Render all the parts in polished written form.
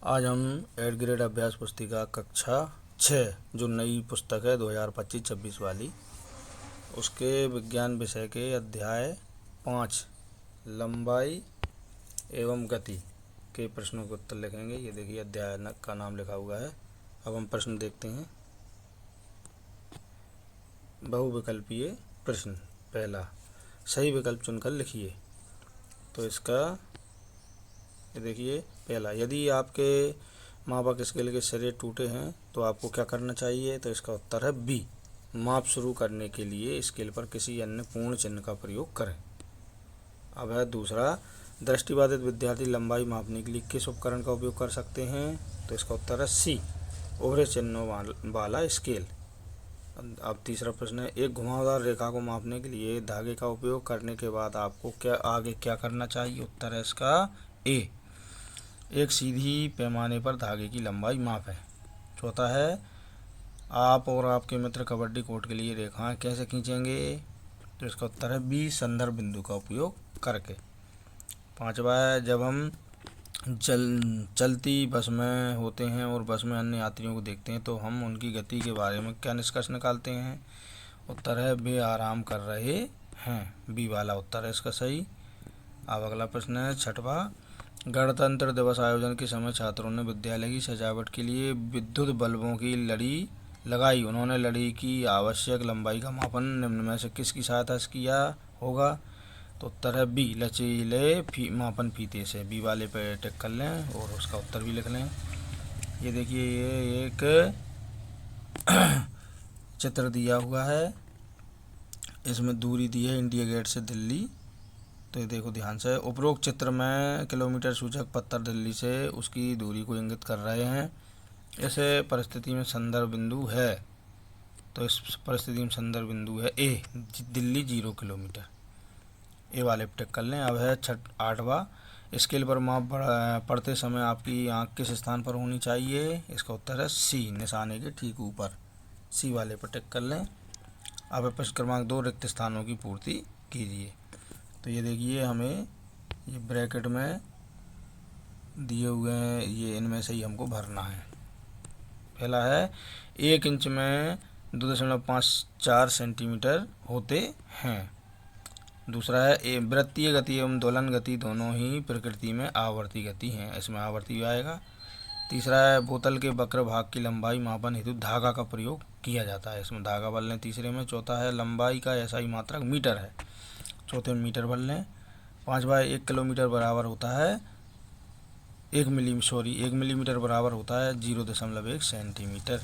आज हम 8th grade अभ्यास पुस्तिका कक्षा 6 जो नई पुस्तक है 2025-26 वाली, उसके विज्ञान विषय के अध्याय 5 लंबाई एवं गति के प्रश्नों के उत्तर लिखेंगे। ये देखिए अध्याय का नाम लिखा हुआ है। अब हम प्रश्न देखते हैं। बहुविकल्पीय प्रश्न। पहला, सही विकल्प चुनकर लिखिए। तो इसका ये देखिए, पहला, यदि आपके मापक स्केल के सिरे टूटे हैं तो आपको क्या करना चाहिए? तो इसका उत्तर है बी, माप शुरू करने के लिए स्केल पर किसी अन्य पूर्ण चिन्ह का प्रयोग करें। अब है दूसरा, दृष्टिबाधित विद्यार्थी लंबाई मापने के लिए किस उपकरण का उपयोग कर सकते हैं? तो इसका उत्तर है सी, ओहरे चिन्हों वाला स्केल। अब तीसरा प्रश्न है, एक घुमावदार रेखा को मापने के लिए धागे का उपयोग करने के बाद आपको आगे क्या करना चाहिए? उत्तर है इसका ए, एक सीधी पैमाने पर धागे की लंबाई मापें। चौथा है, आप और आपके मित्र कबड्डी कोर्ट के लिए रेखाएं कैसे खींचेंगे? तो इसका उत्तर है बी, संदर्भ बिंदु का उपयोग करके। पांचवा है, जब हम चलती बस में होते हैं और बस में अन्य यात्रियों को देखते हैं तो हम उनकी गति के बारे में क्या निष्कर्ष निकालते हैं? उत्तर है वे आराम कर रहे हैं, बी वाला उत्तर है इसका सही। अब अगला प्रश्न है छठवां, गणतंत्र दिवस आयोजन के समय छात्रों ने विद्यालय की सजावट के लिए विद्युत बल्बों की लड़ी लगाई। उन्होंने लड़ी की आवश्यक लंबाई का मापन निम्न में से किसकी सहायता से किया होगा? तो उत्तर है बी, लचीले मापन फीते से। बी वाले पे टिक कर लें और उसका उत्तर भी लिख लें। ये देखिए, ये एक चित्र दिया हुआ है, इसमें दूरी दी है इंडिया गेट से दिल्ली। तो ये देखो ध्यान से, उपरोक्त चित्र में किलोमीटर सूचक पत्थर दिल्ली से उसकी दूरी को इंगित कर रहे हैं। इस परिस्थिति में संदर्भ बिंदु है, तो इस परिस्थिति में संदर्भ बिंदु है ए, दिल्ली 0 किलोमीटर। ए वाले टिक कर लें। अब है आठवां, स्केल पर माप पढ़ते समय आपकी आंख किस स्थान पर होनी चाहिए? इसका उत्तर है सी, निशाने के ठीक ऊपर। सी वाले पर टिक कर लें। अब प्रश्न क्रमांक 2, रिक्त स्थानों की पूर्ति कीजिए। तो ये देखिए, हमें ये ब्रैकेट में दिए हुए हैं, ये इनमें से ही हमको भरना है। पहला है, 1 इंच में 2.54 सेंटीमीटर होते हैं। दूसरा है, वृत्तीय गति एवं दोलन गति दोनों ही प्रकृति में आवर्ती गति हैं, इसमें आवर्ती आएगा। तीसरा है, बोतल के वक्र भाग की लंबाई मापन हेतु धागा का प्रयोग किया जाता है, इसमें धागा भर लें तीसरे में। चौथा है, लंबाई का SI मात्रक मीटर है, चौथे में मीटर भर लें। पाँचवा, 1 किलोमीटर बराबर होता है 1 मिलीमीटर बराबर होता है 0.1 सेंटीमीटर,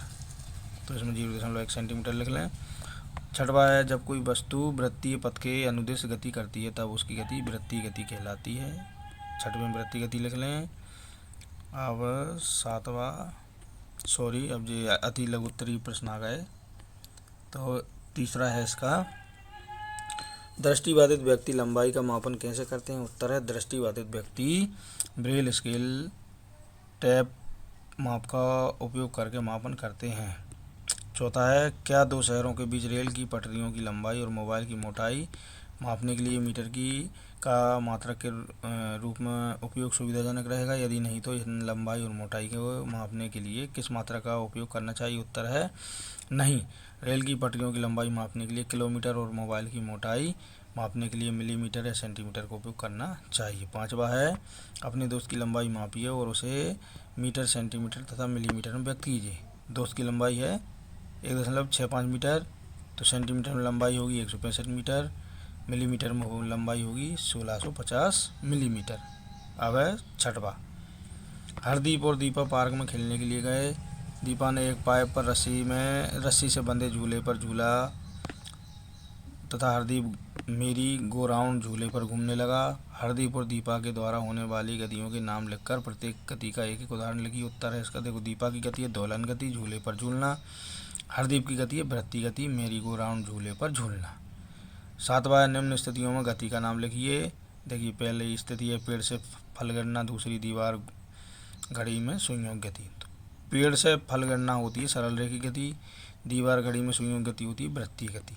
तो इसमें 0.1 सेंटीमीटर लिख लें। छठवा है, जब कोई वस्तु वृत्तीय पथ के अनुदिश गति करती है तब उसकी गति वृत्तीय गति कहलाती है, छठवें में वृत्तीय गति लिख लें। अब सातवां, अब ये अति लघुत्तरीय प्रश्न आ गए। तो तीसरा है इसका, दृष्टिबाधित व्यक्ति लंबाई का मापन कैसे करते हैं? उत्तर है, दृष्टिबाधित व्यक्ति ब्रेल स्केल टैप माप का उपयोग करके मापन करते हैं। चौथा है, क्या 2 शहरों के बीच रेल की पटरियों की लंबाई और मोबाइल की मोटाई मापने के लिए मीटर की का मात्रक के रूप में उपयोग सुविधाजनक रहेगा? यदि नहीं तो लंबाई और मोटाई को मापने के लिए किस मात्रा का उपयोग करना चाहिए? उत्तर है नहीं, रेल की पटरियों की लंबाई मापने के लिए किलोमीटर और मोबाइल की मोटाई मापने के लिए मिलीमीटर या सेंटीमीटर का उपयोग करना चाहिए। पांचवा है, अपने दोस्त की लंबाई मापिए और उसे मीटर, सेंटीमीटर तथा मिलीमीटर में व्यक्त कीजिए। दोस्त की लंबाई है 1.65 मीटर, तो सेंटीमीटर में लंबाई होगी 165 मीटर, मिलीमीटर में लंबाई होगी 1650 मिलीमीटर। अब है छठवा, हरदीप और दीपा पार्क में खेलने के लिए गए। दीपा ने एक पाइप पर रस्सी से बंधे झूले पर झूला तथा हरदीप मेरी गो राउंड झूले पर घूमने लगा। हरदीप और दीपा के द्वारा होने वाली गतियों के नाम लिखकर प्रत्येक गति का एक उदाहरण लिखिए। उत्तर है इसका, देखो, दीपा की गति है दोलन गति, झूले पर झूलना। हरदीप की गति है वृत्तीय गति, मेरी गो राउंड झूले पर झूलना। सातवां, निम्न स्थितियों में गति का नाम लिखिए। देखिए, पहली स्थिति है पेड़ से फल गिरना, दूसरी दीवार घड़ी में सुइयों गति। तो पेड़ से फल गिरना होती है सरल रेखी गति, दीवार घड़ी में सुइयों गति होती है वृत्तीय गति।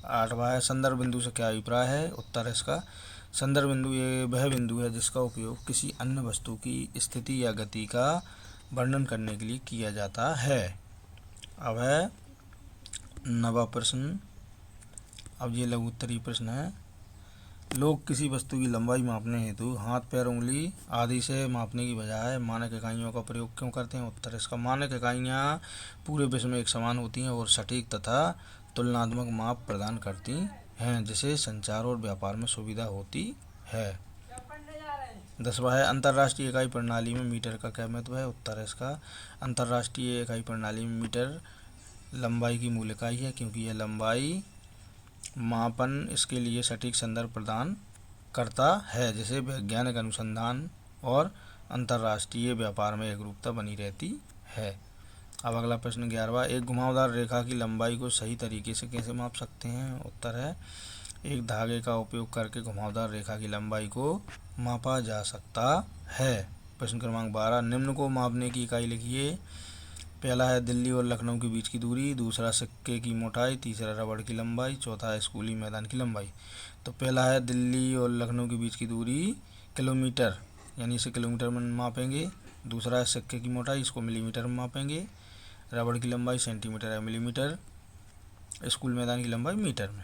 आठवां है, संदर्भ बिंदु से क्या अभिप्राय है? उत्तर है इसका, संदर्भ बिंदु ये वह बिंदु है जिसका उपयोग किसी अन्य वस्तु की स्थिति या गति का वर्णन करने के लिए किया जाता है। अब है 9वां प्रश्न। अब ये लघु उत्तरीय प्रश्न है। लोग किसी वस्तु की लंबाई मापने हेतु हाथ, पैर, उंगली आदि से मापने की बजाय मानक इकाइयों का प्रयोग क्यों करते हैं? उत्तर, इसका मानक इकाइयाँ पूरे विश्व में एक समान होती हैं और सटीक तथा तुलनात्मक माप प्रदान करती हैं, जिससे संचार और व्यापार में सुविधा होती है। 10वां है, अंतर्राष्ट्रीय इकाई प्रणाली में मीटर का क्या महत्व है? उत्तर है इसका, अंतर्राष्ट्रीय इकाई प्रणाली में मीटर लंबाई की मूल इकाई है, क्योंकि यह लंबाई मापन इसके लिए सटीक संदर्भ प्रदान करता है, जिससे वैज्ञानिक अनुसंधान और अंतर्राष्ट्रीय व्यापार में एकरूपता बनी रहती है। अब अगला प्रश्न 11वां, एक घुमावदार रेखा की लंबाई को सही तरीके से कैसे माप सकते हैं? उत्तर है, एक धागे का उपयोग करके घुमावदार रेखा की लंबाई को मापा जा सकता है। प्रश्न क्रमांक 12, निम्न को मापने की इकाई लिखिए। पहला है दिल्ली और लखनऊ के बीच की दूरी, दूसरा सिक्के की मोटाई, तीसरा रबड़ की लंबाई, चौथा है स्कूली मैदान की लंबाई। तो पहला है दिल्ली और लखनऊ के बीच की दूरी किलोमीटर, यानी इसे किलोमीटर में मापेंगे। दूसरा है सिक्के की मोटाई, इसको मिलीमीटर में मापेंगे। रबड़ की लंबाई सेंटीमीटर या मिलीमीटर, स्कूल मैदान की लंबाई मीटर में।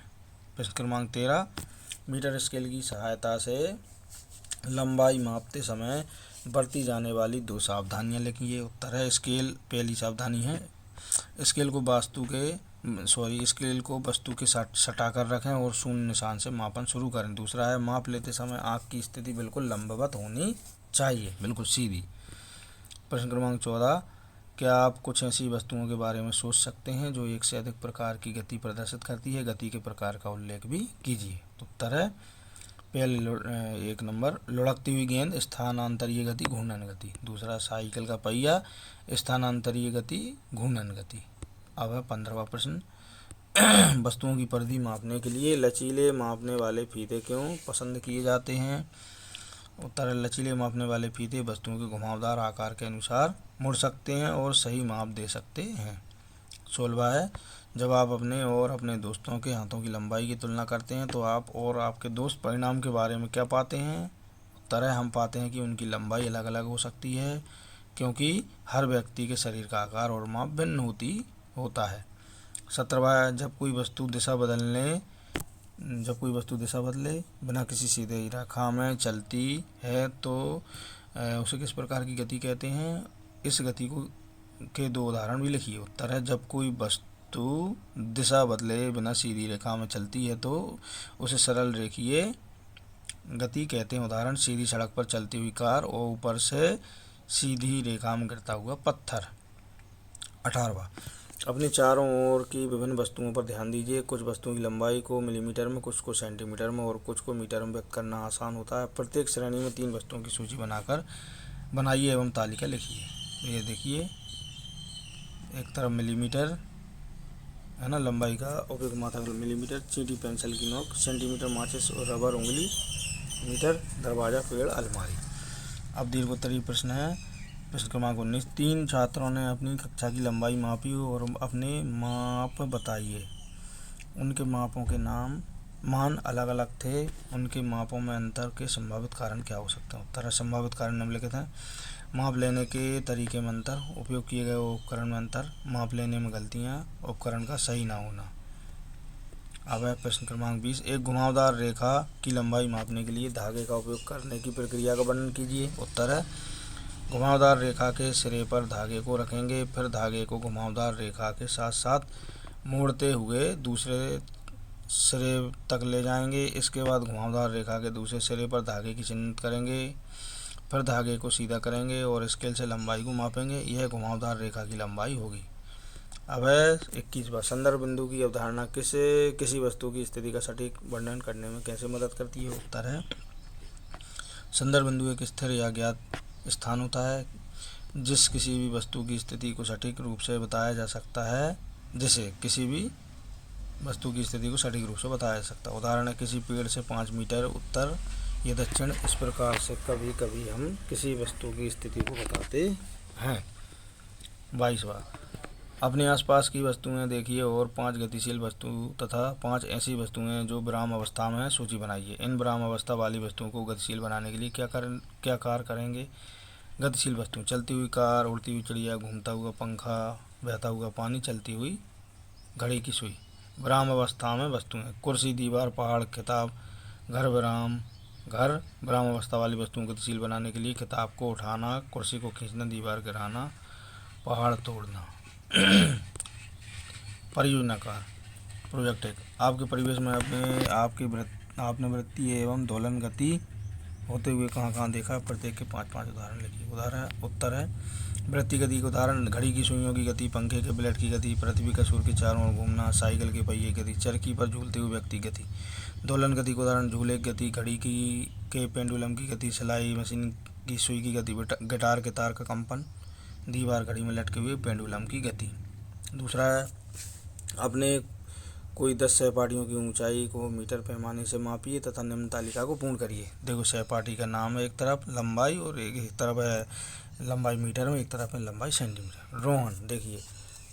प्रश्न क्रमांक 13, मीटर स्केल की सहायता से लंबाई मापते समय बरती जाने वाली 2 सावधानियां लिखिए। उत्तर है, स्केल पहली सावधानी है, स्केल को वस्तु के सटा कर रखें और शून्य निशान से मापन शुरू करें। दूसरा है, माप लेते समय आँख की स्थिति बिल्कुल लंबवत होनी चाहिए, बिल्कुल सीधी। प्रश्न क्रमांक 14, क्या आप कुछ ऐसी वस्तुओं के बारे में सोच सकते हैं जो एक से अधिक प्रकार की गति प्रदर्शित करती है? गति के प्रकार का उल्लेख भी कीजिए। उत्तर है, पहले 1 नंबर, लुढ़कती हुई गेंद, स्थानांतरीय गति, घूर्णन गति। दूसरा, साइकिल का पहिया, स्थानांतरीय गति, घूर्णन गति। अब है 15वां प्रश्न, वस्तुओं की परिधि मापने के लिए लचीले मापने वाले फीते क्यों पसंद किए जाते हैं? उत्तर है, लचीले मापने वाले फीते वस्तुओं के घुमावदार आकार के अनुसार मुड़ सकते हैं और सही माप दे सकते हैं। 16वां है, जब आप अपने और अपने दोस्तों के हाथों की लंबाई की तुलना करते हैं तो आप और आपके दोस्त परिणाम के बारे में क्या पाते हैं? उत्तर है, हम पाते हैं कि उनकी लंबाई अलग अलग हो सकती है, क्योंकि हर व्यक्ति के शरीर का आकार और माप भिन्न होता है। 17वां, जब कोई वस्तु दिशा बदले बिना किसी सीधे रेखा में चलती है तो उसे किस प्रकार की गति कहते हैं? इस गति के 2 उदाहरण भी लिखिए। उत्तर है, जब कोई वस्तु दिशा बदले बिना सीधी रेखा में चलती है तो उसे सरल रेखीय गति कहते हैं। उदाहरण, सीधी सड़क पर चलती हुई कार और ऊपर से सीधी रेखा में गिरता हुआ पत्थर। 18वां, अपनी चारों ओर की विभिन्न वस्तुओं पर ध्यान दीजिए। कुछ वस्तुओं की लंबाई को मिलीमीटर में, कुछ को सेंटीमीटर में और कुछ को मीटर में व्यक्त करना आसान होता है। प्रत्येक श्रेणी में 3 वस्तुओं की सूची बनाइए एवं तालिका लिखिए। ये देखिए, एक तरफ मिलीमीटर है ना, लंबाई का उपयोग मात्रा मिलीमीटर, चींटी पेंसिल की नोक, सेंटीमीटर माचिस और रबर उंगली, मीटर दरवाजा, पेड़, अलमारी। अब दीर्घोत्तरीय प्रश्न है। प्रश्न क्रमांक 19, 3 छात्रों ने अपनी कक्षा की लंबाई मापी और अपने माप बताइए। उनके मापों के मान अलग अलग थे, उनके मापों में अंतर के संभावित कारण क्या हो सकते हैं? उत्तर है, संभावित कारण निम्नलिखित हैं। माप लेने के तरीके में अंतर, उपयोग किए गए उपकरण में अंतर, माप लेने में गलतियाँ, उपकरण का सही ना होना। अब है प्रश्न क्रमांक 20, एक घुमावदार रेखा की लंबाई मापने के लिए धागे का उपयोग करने की प्रक्रिया का वर्णन कीजिए। उत्तर है, घुमावदार रेखा के सिरे पर धागे को रखेंगे, फिर धागे को घुमावदार रेखा के साथ साथ मोड़ते हुए दूसरे सिरे तक ले जाएंगे। इसके बाद घुमावदार रेखा के दूसरे सिरे पर धागे की चिन्हित करेंगे, फिर धागे को सीधा करेंगे और स्केल से लंबाई को मापेंगे। यह घुमावदार रेखा की लंबाई होगी। अब है 21वां, संदर्भ बिंदु की अवधारणा किसी वस्तु की स्थिति का सटीक वर्णन करने में कैसे मदद करती है? उत्तर है, संदर्भ बिंदु एक स्थिर या ज्ञात स्थान होता है जिस किसी भी वस्तु की स्थिति को सटीक रूप से बताया जा सकता है, उदाहरण है, किसी पेड़ से 5 मीटर उत्तर या दक्षिण। इस प्रकार से कभी कभी हम किसी वस्तु की स्थिति को बताते हैं। 22वां, अपने आसपास की वस्तुएं देखिए और 5 गतिशील वस्तु तथा 5 ऐसी वस्तुएं जो विराम अवस्था में हैं सूची बनाइए। इन विराम अवस्था वाली वस्तुओं को गतिशील बनाने के लिए क्या कार्य करेंगे। गतिशील वस्तु: चलती हुई कार, उड़ती हुई चिड़िया, घूमता हुआ पंखा, बहता हुआ पानी, चलती हुई घड़ी की सुई। विराम अवस्था में वस्तुएं: कुर्सी, दीवार, पहाड़, किताब। घर विराम अवस्था वाली वस्तुओं को गतिशील बनाने के लिए किताब को उठाना, कुर्सी को खींचना, दीवार गिराना, पहाड़ तोड़ना। परियोजना कार्य: प्रोजेक्ट 1: आपके परिवेश में आपने वृत्तीय एवं दोलन गति होते हुए कहाँ कहाँ देखा। प्रत्येक के 5-5 उदाहरण लिखिए। उत्तर है वृत्तीय गति के उदाहरण: घड़ी की सुइयों की गति, पंखे के ब्लेड की गति, पृथ्वी का सूर्य के चारों ओर घूमना, साइकिल के पहिए की गति, चरखी पर झूलते हुए व्यक्ति की गति। दोलन गति के उदाहरण: झूले की गति, घड़ी के पेंडुलम की गति, सिलाई मशीन की सुई की गति, गिटार के तार का कंपन, दीवार घड़ी में लटके हुए पेंडुलम की गति। दूसरा है अपने कोई 10 सहपाठियों की ऊंचाई को मीटर पैमाने से मापिए तथा निम्न तालिका को पूर्ण करिए। देखो, सहपाठी का नाम है, एक तरफ लंबाई और एक तरफ है लंबाई मीटर में, एक तरफ है लंबाई सेंटीमीटर। रोहन, देखिए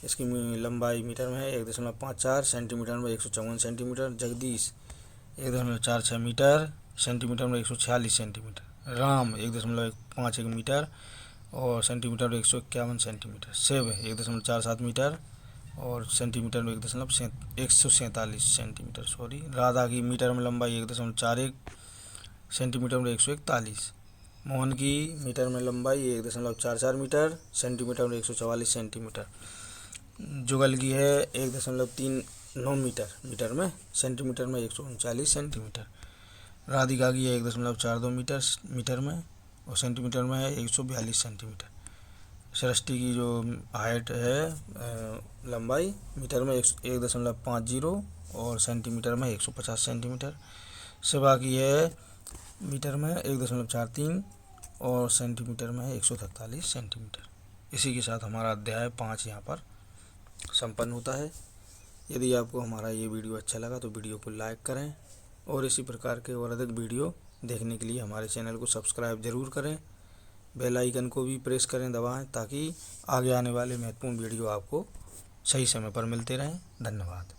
इसकी लंबाई मीटर में है 1.54, सेंटीमीटर में 154 सेंटीमीटर। जगदीश 1.46 मीटर, सेंटीमीटर में 146 सेंटीमीटर। राम 1.51 मीटर और सेंटीमीटर में 151 सेंटीमीटर। शिव 1.47 मीटर और सेंटीमीटर में 147 सेंटीमीटर। राधा की मीटर में लंबाई 1.41, सेंटीमीटर में 141। मोहन की मीटर में लंबाई 1.44 मीटर, सेंटीमीटर में 144 सेंटीमीटर। जुगल की है 1.39 मीटर में, सेंटीमीटर में 139 सेंटीमीटर। राधिका की है 1.42 मीटर में और सेंटीमीटर में है 142 सेंटीमीटर। सृष्टि की जो हाइट है लंबाई मीटर में 1.50 और सेंटीमीटर में 150 सेंटीमीटर। शिवा की है मीटर में 1.43 और सेंटीमीटर में 143 सेंटीमीटर। इसी के साथ हमारा अध्याय 5 यहाँ पर संपन्न होता है। यदि आपको हमारा ये वीडियो अच्छा लगा तो वीडियो को लाइक करें और इसी प्रकार के और अधिक वीडियो देखने के लिए हमारे चैनल को सब्सक्राइब ज़रूर करें। बेल आइकन को भी प्रेस करें, दबाएं, ताकि आगे आने वाले महत्वपूर्ण वीडियो आपको सही समय पर मिलते रहें। धन्यवाद।